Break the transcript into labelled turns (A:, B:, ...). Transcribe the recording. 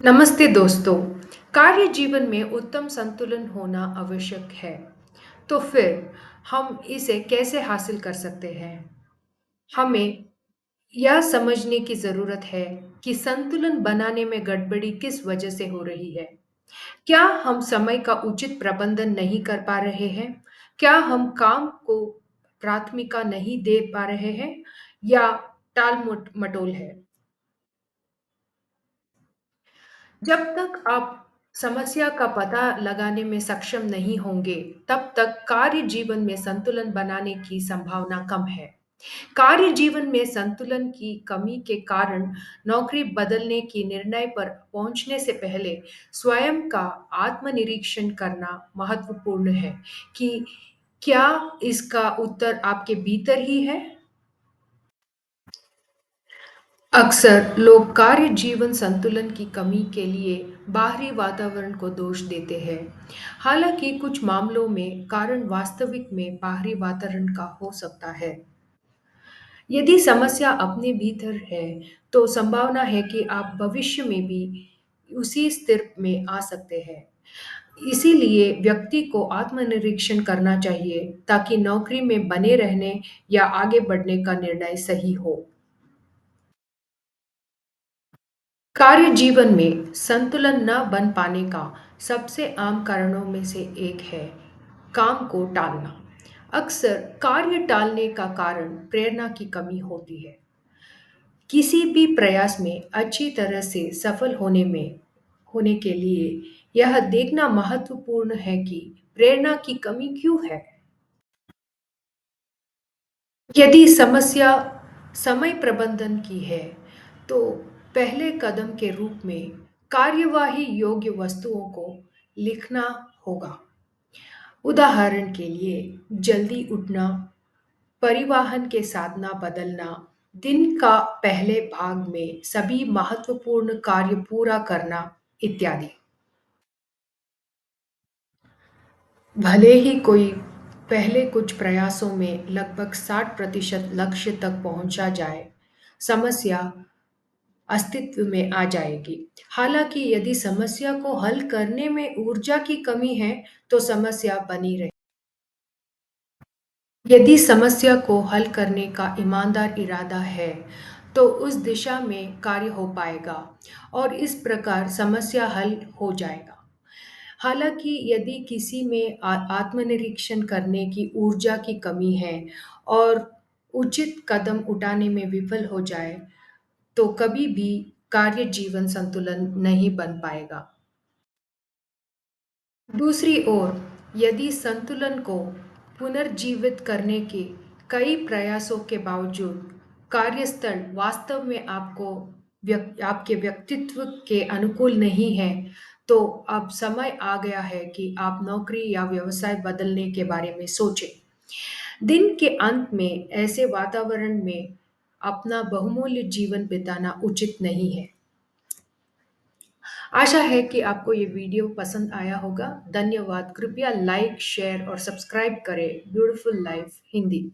A: नमस्ते दोस्तों। कार्य जीवन में उत्तम संतुलन होना आवश्यक है। तो फिर हम इसे कैसे हासिल कर सकते हैं? हमें यह समझने की ज़रूरत है कि संतुलन बनाने में गड़बड़ी किस वजह से हो रही है। क्या हम समय का उचित प्रबंधन नहीं कर पा रहे हैं? क्या हम काम को प्राथमिकता नहीं दे पा रहे हैं या टाल-मटोल है? जब तक आप समस्या का पता लगाने में सक्षम नहीं होंगे, तब तक कार्य जीवन में संतुलन बनाने की संभावना कम है। कार्य जीवन में संतुलन की कमी के कारण नौकरी बदलने की निर्णय पर पहुंचने से पहले स्वयं का आत्मनिरीक्षण करना महत्वपूर्ण है कि क्या इसका उत्तर आपके भीतर ही है? अक्सर लोग कार्य जीवन संतुलन की कमी के लिए बाहरी वातावरण को दोष देते हैं। हालांकि कुछ मामलों में कारण वास्तविक में बाहरी वातावरण का हो सकता है। यदि समस्या अपने भीतर है, तो संभावना है कि आप भविष्य में भी उसी स्थिति में आ सकते हैं। इसीलिए व्यक्ति को आत्मनिरीक्षण करना चाहिए ताकि नौकरी में बने रहने या आगे बढ़ने का निर्णय सही हो। कार्य जीवन में संतुलन न बन पाने का सबसे आम कारणों में से एक है काम को टालना। अक्सर कार्य टालने का कारण प्रेरणा की कमी होती है। किसी भी प्रयास में अच्छी तरह से सफल होने के लिए यह देखना महत्वपूर्ण है कि प्रेरणा की कमी क्यों है। यदि समस्या समय प्रबंधन की है, तो पहले कदम के रूप में कार्यवाही योग्य वस्तुओं को लिखना होगा। उदाहरण के लिए जल्दी उठना, परिवहन के साधन बदलना, दिन का पहले भाग में सभी महत्वपूर्ण कार्य पूरा करना इत्यादि। भले ही कोई पहले कुछ प्रयासों में लगभग 60% लक्ष्य तक पहुंचा जाए, समस्या अस्तित्व में आ जाएगी। हालांकि यदि समस्या को हल करने में ऊर्जा की कमी है, तो समस्या बनी रहे। यदि समस्या को हल करने का ईमानदार इरादा है, तो उस दिशा में कार्य हो पाएगा और इस प्रकार समस्या हल हो जाएगा। हालांकि यदि किसी में आत्मनिरीक्षण करने की ऊर्जा की कमी है और उचित कदम उठाने में विफल हो जाए, तो कभी भी कार्य जीवन संतुलन नहीं बन पाएगा। दूसरी ओर, यदि संतुलन को पुनर्जीवित करने के कई प्रयासों के बावजूद कार्यस्थल वास्तव में आपके व्यक्तित्व के अनुकूल नहीं है, तो अब समय आ गया है कि आप नौकरी या व्यवसाय बदलने के बारे में सोचें। दिन के अंत में ऐसे वातावरण में अपना बहुमूल्य जीवन बिताना उचित नहीं है। आशा है कि आपको ये वीडियो पसंद आया होगा। धन्यवाद। कृपया लाइक, शेयर और सब्सक्राइब करें ब्यूटीफुल लाइफ हिंदी।